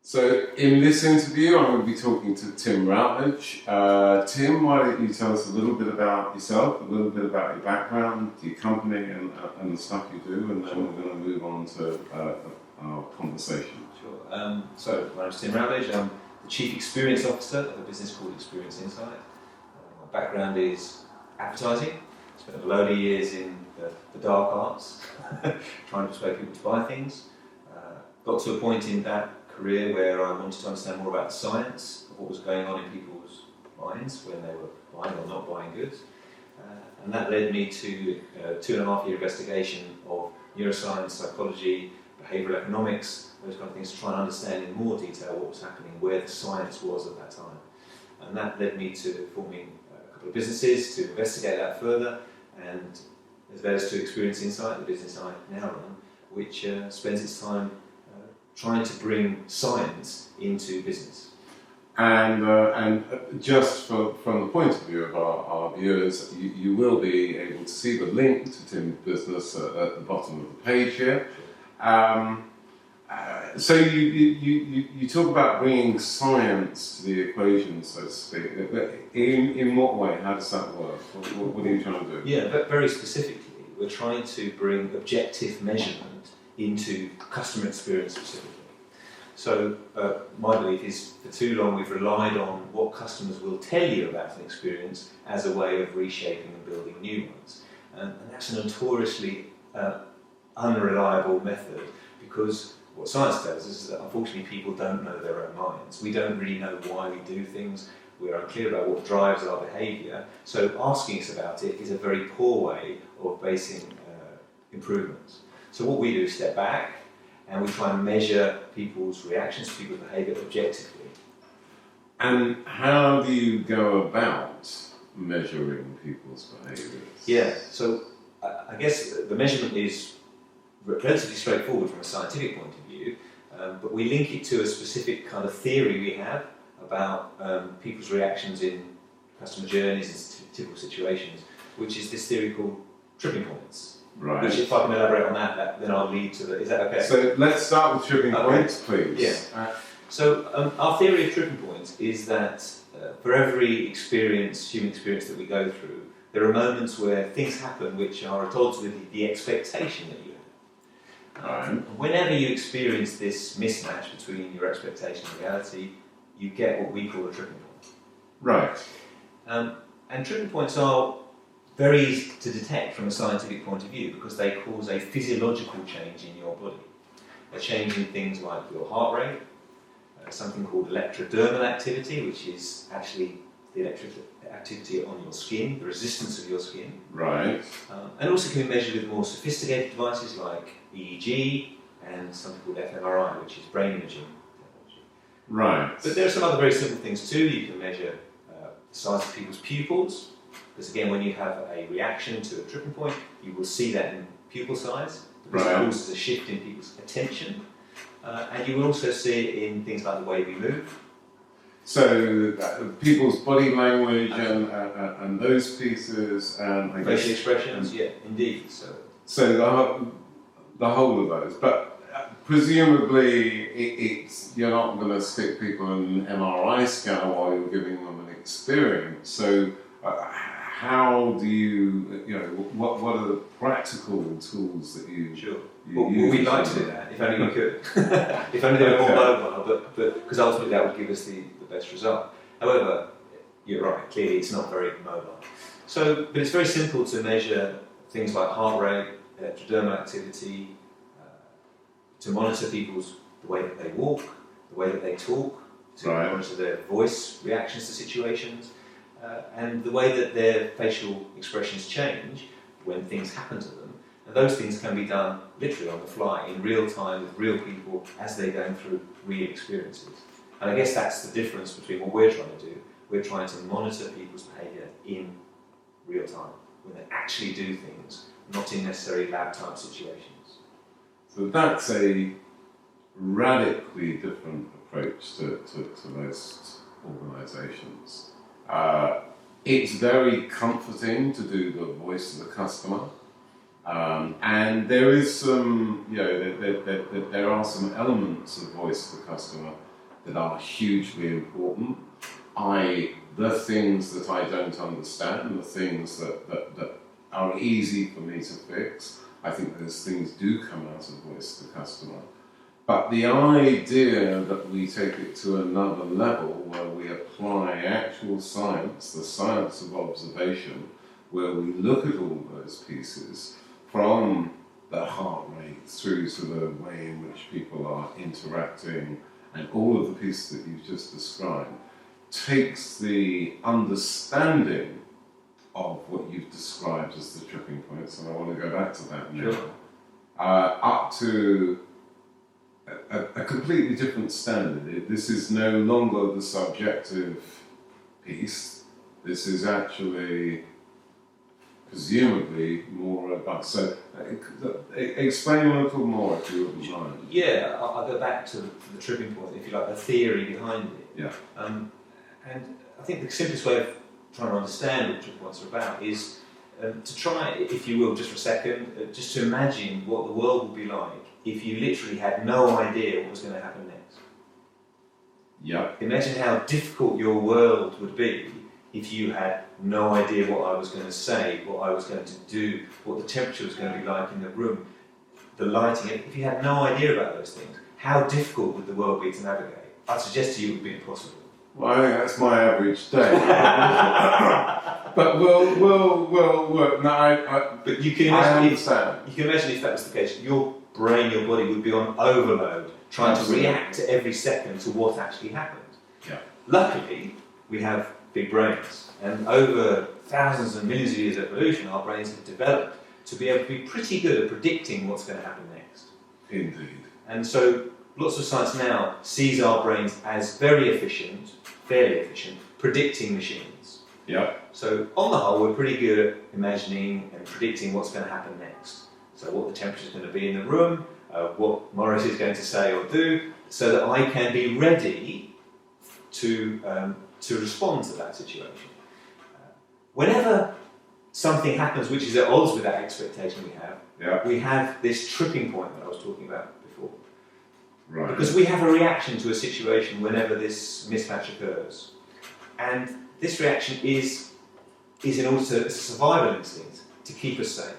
So in this interview, I'm going to be talking to Tim Routledge. Tim, why don't you tell us a little bit about yourself, a little bit about your background, your company, and the stuff you do, and then we're going to move on to our conversation. Sure. So my name is Tim Routledge. I'm the Chief Experience Officer of a business called Experience Insight. My background is advertising. Spent a load of years in the dark arts, trying to persuade people to buy things. Got to a point in that career where I wanted to understand more about the science of what was going on in people's minds when they were buying or not buying goods. And that led me to a 2.5-year investigation of neuroscience, psychology, behavioural economics, those kind of things, to try and understand in more detail what was happening, where the science was at that time. And that led me to forming a couple of businesses to investigate that further, and as well as to Experience Insight, the business I now run, which spends its time trying to bring science into business. And just from the point of view of our viewers, you will be able to see the link to Tim's business at the bottom of the page here. So you talk about bringing science to the equation, so to speak. In what way? How does that work? What are you trying to do? Yeah, but very specifically, we're trying to bring objective measurement into customer experience specifically. So my belief is, for too long we've relied on what customers will tell you about an experience as a way of reshaping and building new ones. And that's a notoriously unreliable method, because what science tells us is that unfortunately people don't know their own minds. We don't really know why we do things. We're unclear about what drives our behaviour. So asking us about it is a very poor way of basing improvements. So what we do is step back and we try and measure people's reactions to people's behaviour objectively. And how do you go about measuring people's behaviours? Yeah, so I guess the measurement is relatively straightforward from a scientific point of view, but we link it to a specific kind of theory we have about people's reactions in customer journeys and typical situations, which is this theory called tripping points. Right. Which, if I can elaborate on that, then I'll lead to the... Is that okay? So let's start with tripping points, please. Yeah. So our theory of tripping points is that for every human experience that we go through, there are moments where things happen which are at odds with the expectation that you have. Right. Whenever you experience this mismatch between your expectation and reality, you get what we call a tripping point. Right. And tripping points are very easy to detect from a scientific point of view, because they cause a physiological change in your body. A change in things like your heart rate, something called electrodermal activity, which is actually the electric activity on your skin, the resistance of your skin. Right. And also can be measured with more sophisticated devices like EEG and something called fMRI, which is brain imaging technology. Right. But there are some other very simple things too. You can measure the size of people's pupils, because again, when you have a reaction to a tripping point, you will see that in pupil size, because it causes a shift in people's attention. And you will also see it in things like the way we move. So people's body language and those pieces, and I guess facial expressions, yeah, indeed. So the whole of those, but presumably it's you're not going to stick people in an MRI scanner while you're giving them an experience. So how do you what are the practical tools that you? Sure. Well, we'd like to do that, if only we could. If only they were more mobile, but because ultimately that would give us the best result. However, you're right, clearly it's not very mobile. But it's very simple to measure things like heart rate, electrodermal activity, to monitor the way that they walk, the way that they talk, to monitor their voice reactions to situations, and the way that their facial expressions change when things happen to them. And those things can be done literally on the fly, in real time, with real people, as they're going through real experiences. And I guess that's the difference between what we're trying to do. We're trying to monitor people's behaviour in real time, when they actually do things, not in necessarily lab-type situations. So that's a radically different approach to most organisations. It's very comforting to do the voice of the customer, and there is some, there are some elements of voice of the customer that are hugely important. The things that I don't understand, the things that are easy for me to fix, I think those things do come out of voice to customer. But the idea that we take it to another level where we apply actual science, the science of observation, where we look at all those pieces from the heart rate through to the way in which people are interacting and all of the pieces that you've just described, takes the understanding of what you've described as the tripping points, and I want to go back to that now, Sure. Up to a completely different standard. This is no longer the subjective piece. This is actually presumably more robust. So explain a little more if you wouldn't mind. Yeah, I'll go back to the tripping point, if you like, the theory behind it. Yeah. And I think the simplest way of trying to understand what tripping points are about is to try, if you will, just for a second, just to imagine what the world would be like if you literally had no idea what was going to happen next. Yeah. Imagine how difficult your world would be if you had no idea what I was going to say, what I was going to do, what the temperature was going to be like in the room, the lighting. If you had no idea about those things, how difficult would the world be to navigate? I suggest to you it would be impossible. Well, I think that's my average day. But we'll work. No, But you can understand. You can imagine if that was the case, your brain, your body would be on overload, trying Absolutely. to react to every second to what actually happened. Yeah. Luckily, we have big brains, and over thousands and millions of years of evolution, our brains have developed to be able to be pretty good at predicting what's going to happen next. Indeed. And so, lots of science now sees our brains as very efficient, fairly efficient, predicting machines. Yeah. So, on the whole, we're pretty good at imagining and predicting what's going to happen next. So, what the temperature is going to be in the room, what Morris is going to say or do, so that I can be ready to respond to that situation. Whenever something happens which is at odds with that expectation we have this tripping point that I was talking about before. Right. Because we have a reaction to a situation whenever this mismatch occurs. And this reaction is in order to, it's a survival instinct to keep us safe.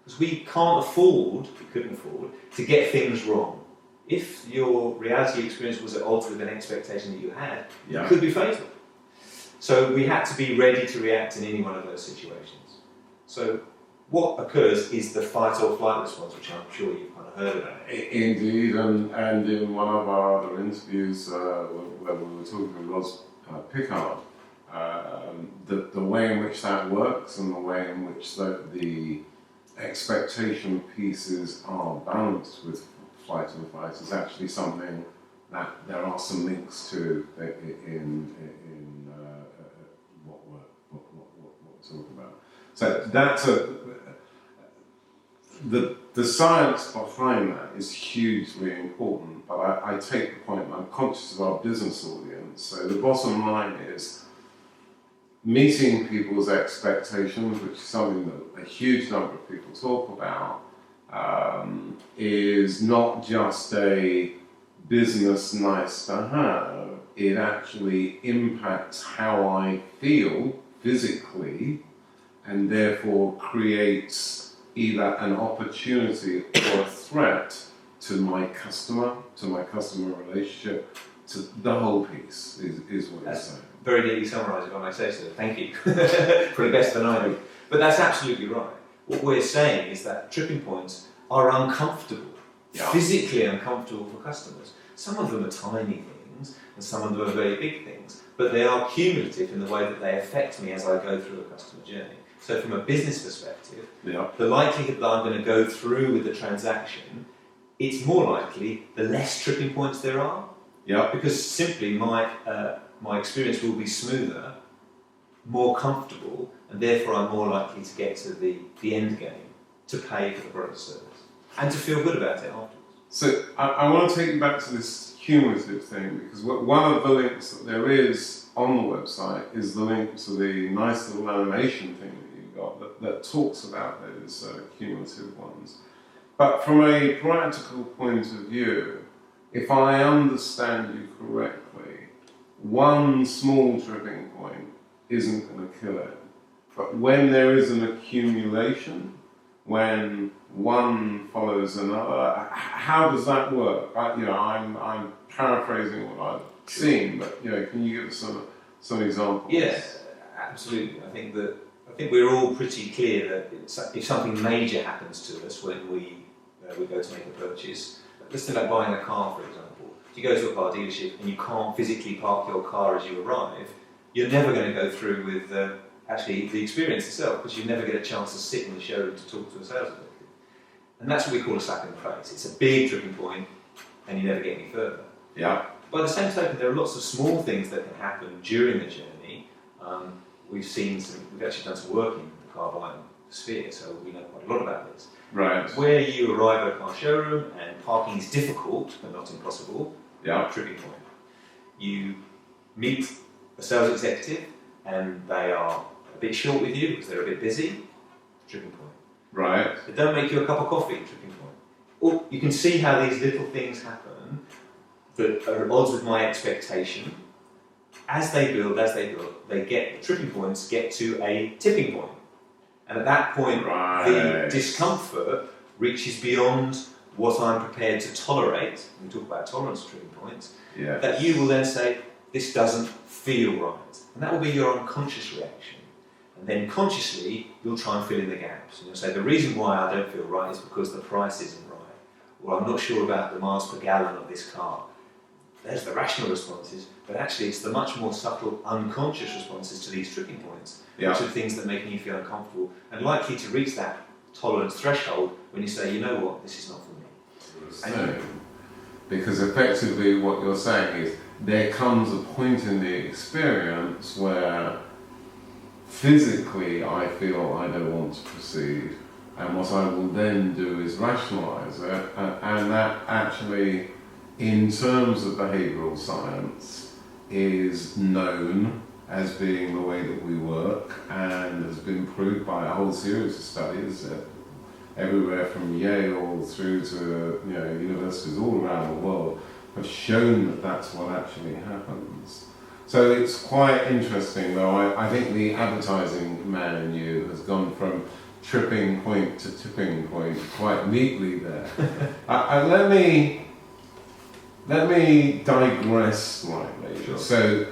Because we couldn't afford to get things wrong. If your reality experience was at odds with an expectation that you had, it could be fatal. So we had to be ready to react in any one of those situations. So what occurs is the fight or flight response, which I'm sure you've kind of heard about. Indeed, and in one of our other interviews where we were talking to Ross Pickard, the way in which that works and the way in which the expectation pieces are balanced with flight and fight is actually something that there are some links to in what we're talking about. So that's the science behind that is hugely important, but I take the point, and I'm conscious of our business audience. So the bottom line is meeting people's expectations, which is something that a huge number of people talk about, is not just a business nice to have. It actually impacts how I feel physically, and therefore creates either an opportunity or a threat to my customer relationship, to the whole piece, is what you're saying. Very neatly summarised, if I may say so. Thank you. Probably better than I do. But that's absolutely right. What we're saying is that tripping points are uncomfortable, physically uncomfortable for customers. Some of them are tiny things, and some of them are very big things, but they are cumulative in the way that they affect me as I go through a customer journey. So from a business perspective, the likelihood that I'm going to go through with the transaction, it's more likely the less tripping points there are. Yeah. Because simply my experience will be smoother, more comfortable, and therefore I'm more likely to get to the end game, to pay for the product service, and to feel good about it afterwards. So I want to take you back to this cumulative thing, because one of the links that there is on the website is the link to the nice little animation thing that you've got that talks about those cumulative ones. But from a practical point of view, if I understand you correctly, one small tripping point isn't going to kill it. But when there is an accumulation, when one follows another, how does that work? I'm paraphrasing what I've seen, but can you give us some examples? Yes, absolutely. I think we're all pretty clear that if something major happens to us when we go to make a purchase, let's think about buying a car, for example. If you go to a car dealership and you can't physically park your car as you arrive, you're never going to go through with actually the experience itself, because you never get a chance to sit in the showroom to talk to a sales executive. And that's what we call a slap in the face. It's a big tripping point and you never get any further. Yeah. By the same token, there are lots of small things that can happen during the journey. We've actually done some work in the car buying sphere, so we know quite a lot about this. Right. Where you arrive at a car showroom and parking is difficult but not impossible, Yeah. tripping point. You meet a sales executive and they are a bit short with you because they're a bit busy, tripping point. Right. They don't make you a cup of coffee, tripping point. Or you can see how these little things happen that are at odds with my expectation. As they build, they get the tripping points get to a tipping point. And at that point, the discomfort reaches beyond what I'm prepared to tolerate. We talk about tolerance of tripping points. Yeah. That you will then say, this doesn't feel right. And that will be your unconscious reaction. And then consciously, you'll try and fill in the gaps. And you'll say, the reason why I don't feel right is because the price isn't right. Or I'm not sure about the miles per gallon of this car. There's the rational responses, but actually it's the much more subtle unconscious responses to these tripping points, which are things that make you feel uncomfortable and likely to reach that tolerance threshold when you say, you know what, this is not for me. Because effectively what you're saying is there comes a point in the experience where physically I feel I don't want to proceed, and what I will then do is rationalise it, and that actually, in terms of behavioural science, is known as being the way that we work and has been proved by a whole series of studies everywhere from Yale through to universities all around the world have shown that that's what actually happens. So it's quite interesting, though. I think the advertising man in you has gone from tripping point to tipping point quite neatly there. Let me digress slightly. Sure. So,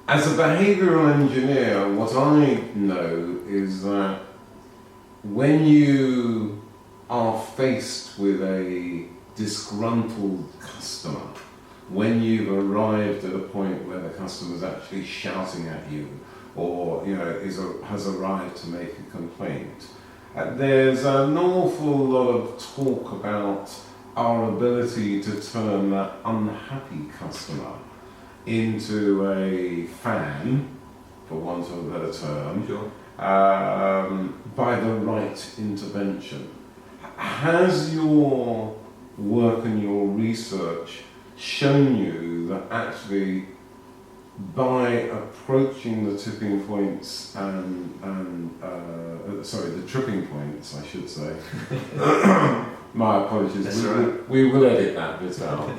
as a behavioural engineer, what I know is that when you are faced with a disgruntled customer, when you've arrived at a point where the customer's actually shouting at you, or has arrived to make a complaint, there's an awful lot of talk about our ability to turn that unhappy customer into a fan, for want of a better term, Sure. By the right intervention. Has your work and your research shown you that actually by approaching the tipping points the tripping points, I should say. My apologies. We will edit that bit out.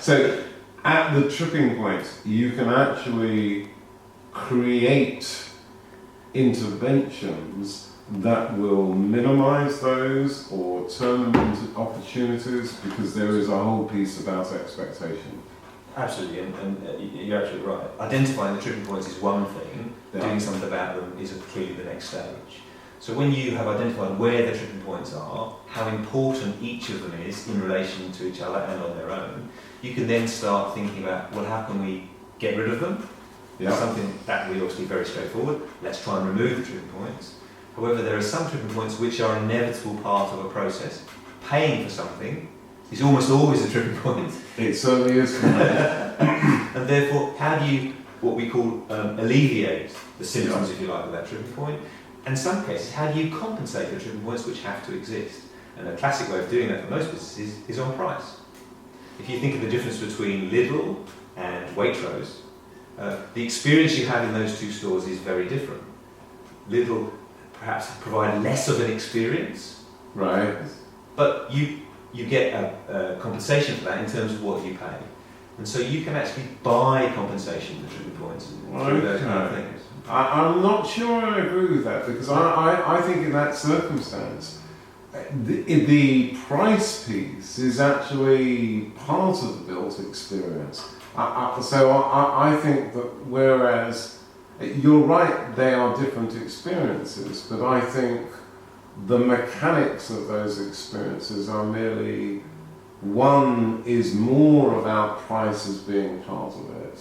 So, at the tripping point, you can actually create interventions that will minimise those or turn them into opportunities, because there is a whole piece about expectation. Absolutely, and you're absolutely right. Identifying the tripping points is one thing, doing something about them is clearly the next stage. So when you have identified where the tripping points are, how important each of them is in relation to each other and on their own, you can then start thinking about, well, how can we get rid of them? Yeah. Something that will obviously be very straightforward. Let's try and remove the tripping points. However, there are some tripping points which are an inevitable part of a process. Paying for something is almost always a tripping point. It certainly is for me. And therefore, how do you, what we call, alleviate the symptoms, if you like, of that tripping point? And in some cases, how do you compensate the tripping points which have to exist? And a classic way of doing that for most businesses is on price. If you think of the difference between Lidl and Waitrose, the experience you have in those two stores is very different. Lidl perhaps provide less of an experience. Right. but you get a compensation for that in terms of what you pay. And so you can actually buy compensation for tripping points through those kind of things. I'm not sure I agree with that, because I think in that circumstance, the price piece is actually part of the built experience. So I think that whereas you're right, they are different experiences, but I think the mechanics of those experiences are merely, one is more about price as being part of it,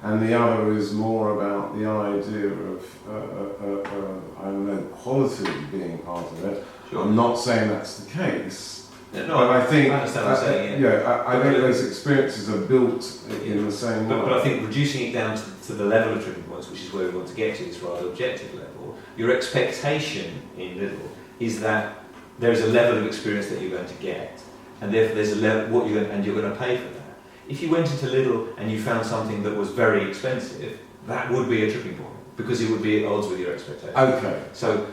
and the other is more about the idea of I don't know, quality being part of it. Sure. I'm not saying that's the case, No, but I think I understand what you're saying. I think those experiences are built in the same way. But I think reducing it down to the level of tripping points, which is where we want to get to, this rather objective level, your expectation in Lidl is that there is a level of experience that you're going to get, and therefore there's a level you're going to pay for that. If you went into Lidl and you found something that was very expensive, that would be a tripping point, because it would be at odds with your expectations. Okay. So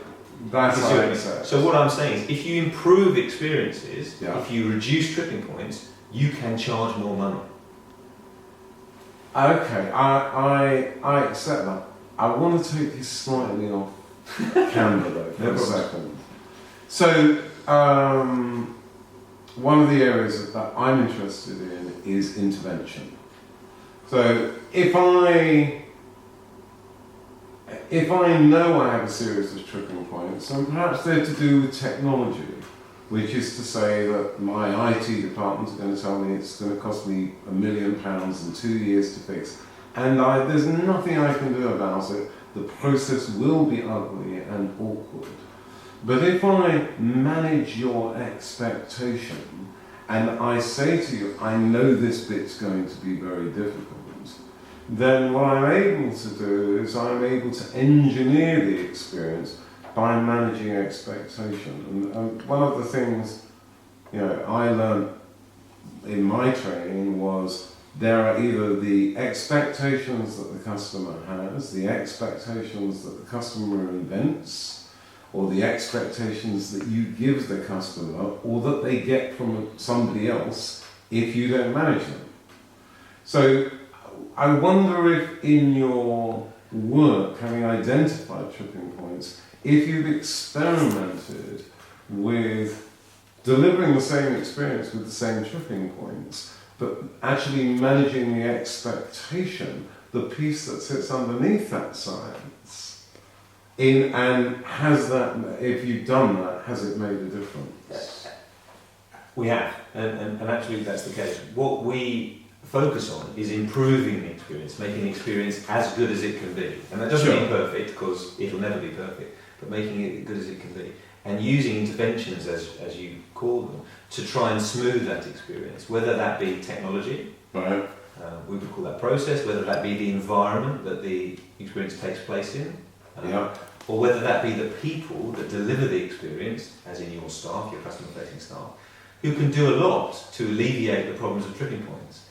that's what I'm saying. So what I'm saying is, if you improve experiences, Yeah. if you reduce tripping points, you can charge more money. Okay, I accept that. I want to take this slightly off camera though for a second. So, one of the areas that I'm interested in is intervention. So, if I know I have a series of tripping points, and perhaps they're to do with technology, which is to say that my IT department is going to tell me it's going to cost me £1 million in 2 years to fix, and there's nothing I can do about it. The process will be ugly and awkward. But if I manage your expectation, and I say to you, I know this bit's going to be very difficult, then what I'm able to do is I'm able to engineer the experience by managing expectation. And one of the things I learned in my training was there are either the expectations that the customer has, the expectations that the customer invents, or the expectations that you give the customer, or that they get from somebody else if you don't manage them. So I wonder if in your work, having identified tripping points, if you've experimented with delivering the same experience with the same tripping points, but actually managing the expectation, the piece that sits underneath that science, and has that, if you've done that, has it made a difference? We have, and absolutely that's the case. What we focus on is improving the experience, making the experience as good as it can be. And that doesn't mean perfect, because it'll never be perfect, but making it as good as it can be. And using interventions, as you call them, to try and smooth that experience, whether that be technology, right. We would call that process, whether that be the environment that the experience takes place in, or whether that be the people that deliver the experience, as in your staff, your customer-facing staff, who can do a lot to alleviate the problems of tripping points.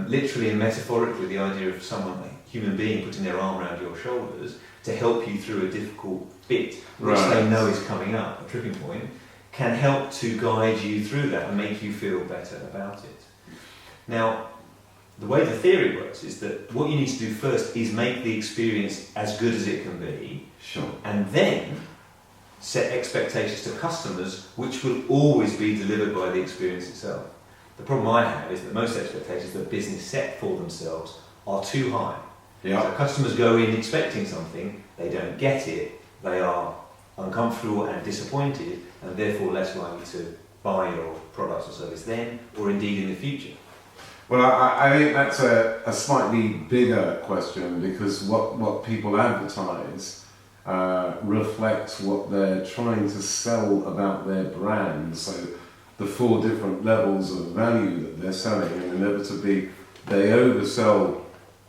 Literally and metaphorically, the idea of someone, a human being, putting their arm around your shoulders to help you through a difficult bit, which they know is coming up, a tripping point, can help to guide you through that and make you feel better about it. Now, the way the theory works is that what you need to do first is make the experience as good as it can be, and then set expectations to customers which will always be delivered by the experience itself. The problem I have is that most expectations that business set for themselves are too high. So customers go in expecting something, they don't get it, they are uncomfortable and disappointed, and therefore less likely to buy your product or service then, or indeed in the future. Well, I think that's a slightly bigger question, because what people advertise reflects what they're trying to sell about their brand. So the 4 different levels of value that they're selling, and inevitably they oversell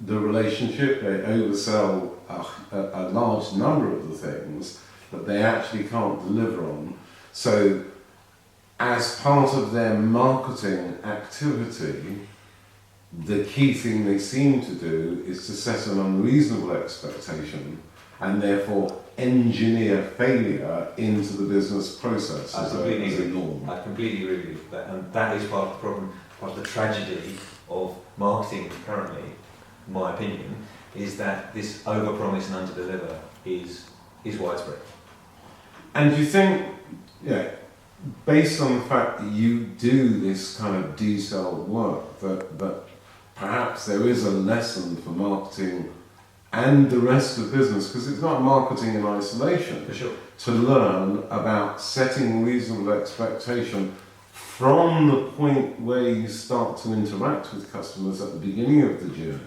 the relationship, they oversell a large number of the things that they actually can't deliver on. So as part of their marketing activity, the key thing they seem to do is to set an unreasonable expectation, and therefore engineer failure into the business process I as completely a agree. norm. I completely agree with you. And that is part of the problem, part of the tragedy of marketing currently, in my opinion, is that this overpromise and underdeliver is widespread. And do you think, yeah, based on the fact that you do this kind of detailed work, that perhaps there is a lesson for marketing and the rest of business, because it's not marketing in isolation, For sure. to learn about setting reasonable expectation from the point where you start to interact with customers at the beginning of the journey.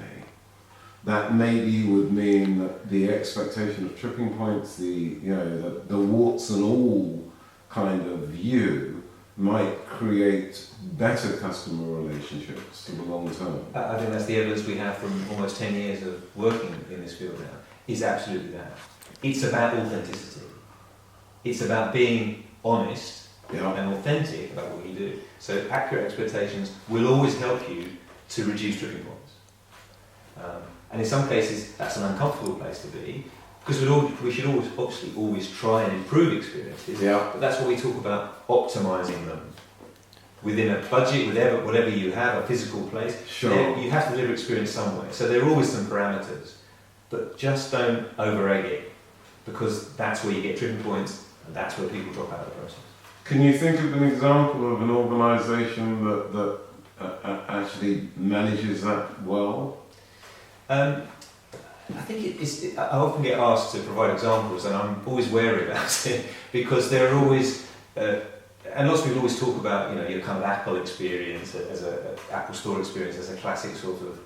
That maybe would mean that the expectation of tripping points, the warts and all kind of view might create better customer relationships for the long term. I think that's the evidence we have from almost 10 years of working in this field now, is absolutely that. It's about authenticity. It's about being honest and authentic about what you do. So accurate expectations will always help you to reduce tripping points. And in some cases, that's an uncomfortable place to be, because we should always try and improve experiences. Yeah. But that's what we talk about, optimising them. Within a budget, whatever you have, a physical place, Sure. you have to deliver experience somewhere. So there are always some parameters, but just don't over-egg it, because that's where you get tripping points, and that's where people drop out of the process. Can you think of an example of an organisation that actually manages that well? I think I often get asked to provide examples, and I'm always wary about it, because there are always, and lots of people always talk about, your kind of Apple experience as a Apple Store experience as a classic sort of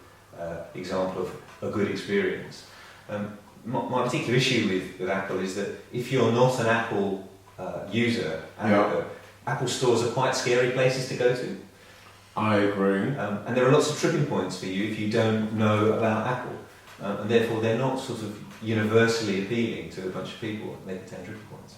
example of a good experience. My particular issue with Apple is that if you're not an Apple user, Apple stores are quite scary places to go to. I agree. And there are lots of tripping points for you if you don't know about Apple. And therefore they're not sort of universally appealing to a bunch of people, and they contain tripping points.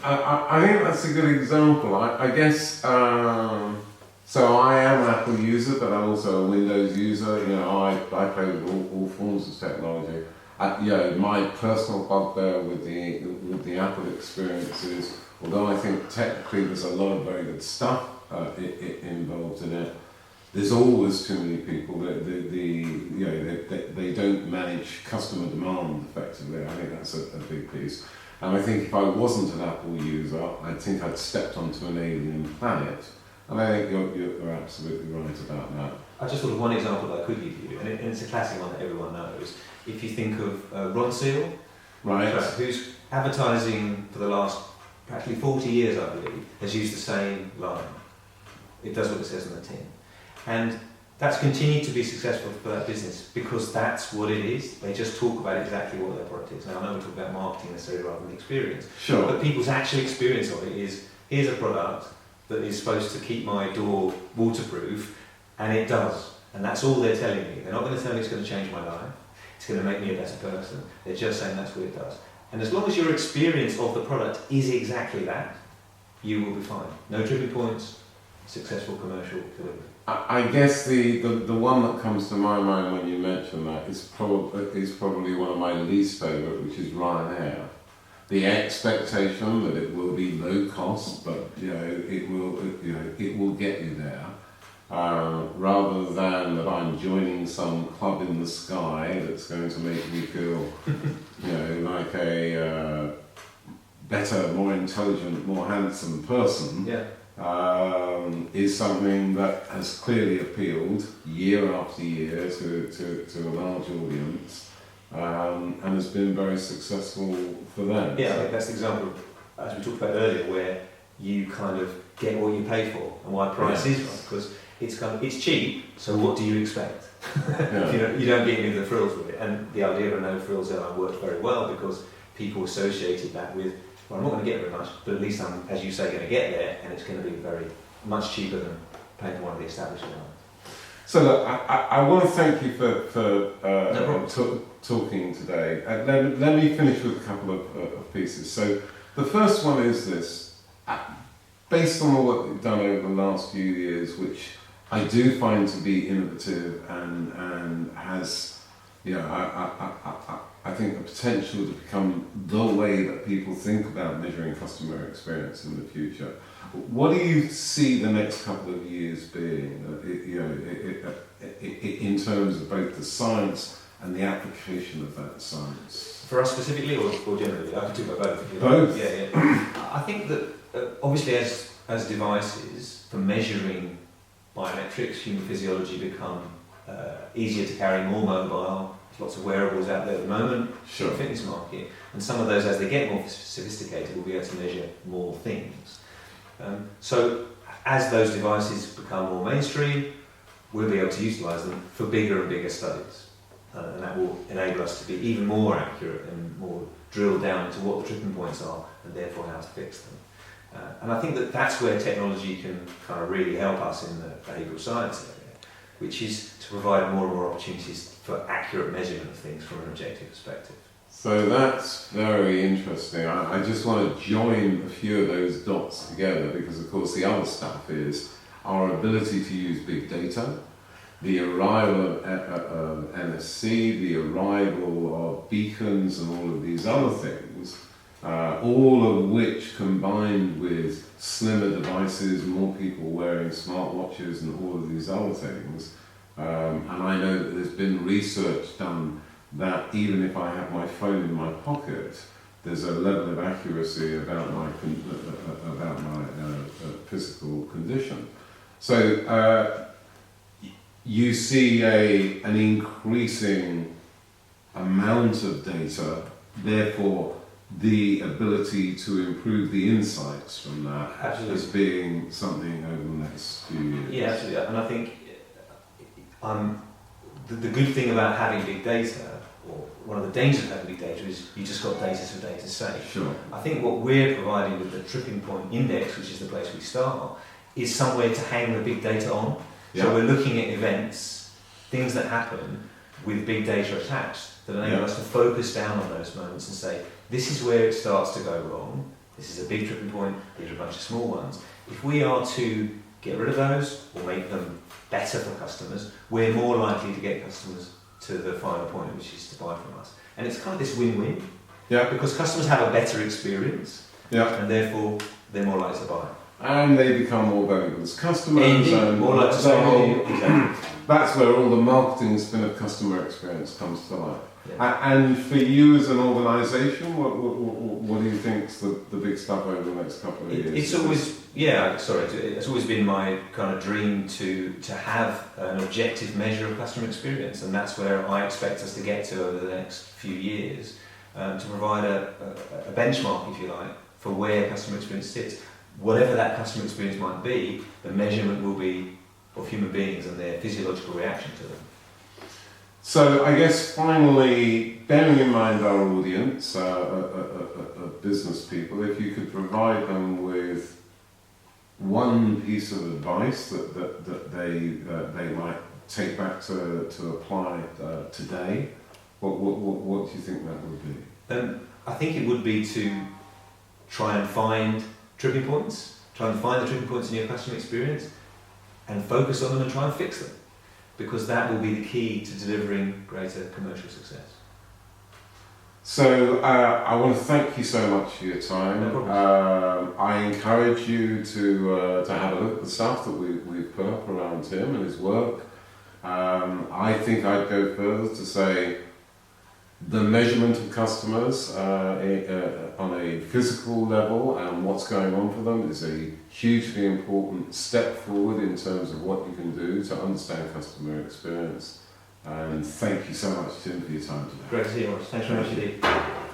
I think that's a good example. I guess, so I am an Apple user, but I'm also a Windows user. I play with all forms of technology. My personal bugbear with the Apple experience is, although I think technically there's a lot of very good stuff involved in it, there's always too many people. They don't manage customer demand effectively. I think that's a big piece. And I think if I wasn't an Apple user, I'd think I'd stepped onto an alien planet. And I think you're absolutely right about that. I just thought of one example that I could give you, and it's a classic one that everyone knows. If you think of Ron Seal, Right. whose advertising for the last practically 40 years, I believe, has used the same line. It does what it says on the tin. And that's continued to be successful for that business because that's what it is. They just talk about exactly what their product is. Now, I know we talk about marketing necessarily rather than experience. Sure. But people's actual experience of it is, here's a product that is supposed to keep my door waterproof, and it does. And that's all they're telling me. They're not going to tell me it's going to change my life. It's going to make me a better person. They're just saying that's what it does. And as long as your experience of the product is exactly that, you will be fine. No tripping points, successful commercial delivery. I guess the one that comes to my mind when you mention that is probably one of my least favourite, which is Ryanair. The expectation that it will be low cost, but it will get you there, rather than that I'm joining some club in the sky that's going to make me feel, like a better, more intelligent, more handsome person. Yeah. Is something that has clearly appealed year after year to a large audience, and has been very successful for them. Yeah, I think that's the example, as we talked about earlier, where you kind of get what you pay for and why price is right, because it's cheap. So what do you expect? Yeah. You don't get any of the frills with it, and the idea of a no frills airline worked very well because people associated that with, well, I'm not going to get very much, but at least I'm, as you say, going to get there, and it's going to be very much cheaper than paying for one of the established airlines. So look, I want to thank you for No talking today. Let me finish with a couple of pieces. So the first one is this. Based on the work you've done over the last few years, which I do find to be innovative and has I think the potential to become the way that people think about measuring customer experience in the future. What do you see the next couple of years being, in terms of both the science and the application of that science? For us specifically, or generally? I can talk about both. If you Both. Like. Yeah. I think that obviously, as devices for measuring biometrics, human physiology become easier to carry, more mobile. There's lots of wearables out there at the moment Sure. in the fitness market, and some of those, as they get more sophisticated, will be able to measure more things. So as those devices become more mainstream, we'll be able to utilise them for bigger and bigger studies, and that will enable us to be even more accurate and more drilled down into what the tripping points are and therefore how to fix them. And I think that that's where technology can kind of really help us in the behavioural science area, which is to provide more and more opportunities for accurate measurement of things from an objective perspective. So that's very interesting. I just want to join a few of those dots together because, of course, the other stuff is our ability to use big data, the arrival of NSC, the arrival of beacons and all of these other things, all of which combined with slimmer devices, more people wearing smartwatches and all of these other things. And I know that there's been research done that even if I have my phone in my pocket, there's a level of accuracy about my physical condition. So you see an increasing amount of data, therefore the ability to improve the insights from that Absolutely. as being something over the next few years. Yeah, absolutely. And I think the good thing about having big data, or one of the dangers of having big data, is you just got data for data's sake. Sure. I think what we're providing with the tripping point index, which is the place we start, is somewhere to hang the big data on. Yeah. So we're looking at events, things that happen with big data attached that enable us to focus down on those moments and say, this is where it starts to go wrong, this is a big tripping point, these are a bunch of small ones. If we are to get rid of those or make them better for customers, we're more likely to get customers to the final point, which is to buy from us. And it's kind of this win-win, because customers have a better experience, and therefore they're more likely to buy. And they become more valuable as customers. Indeed, and more likely to spend. That's where all the marketing spin of customer experience comes to life. Yeah. And for you as an organisation, what do you think is the big stuff over the next couple of years? It's always, it's always been my kind of dream to have an objective measure of customer experience, and that's where I expect us to get to over the next few years, to provide a benchmark, if you like, for where customer experience sits. Whatever that customer experience might be, the measurement will be of human beings and their physiological reaction to them. So I guess finally, bearing in mind our audience, business people, if you could provide them with one piece of advice that they might take back to apply today, what do you think that would be? I think it would be to try and find tripping points, try and find the tripping points in your customer experience and focus on them and try and fix them, because that will be the key to delivering greater commercial success. So I want to thank you so much for your time. No problem. I encourage you to have a look at the stuff that we've put up around Tim and his work. I think I'd go further to say the measurement of customers on a physical level and what's going on for them is a hugely important step forward in terms of what you can do to understand customer experience. And thank you so much, Tim, for your time today. Great to see you. Thanks very much indeed.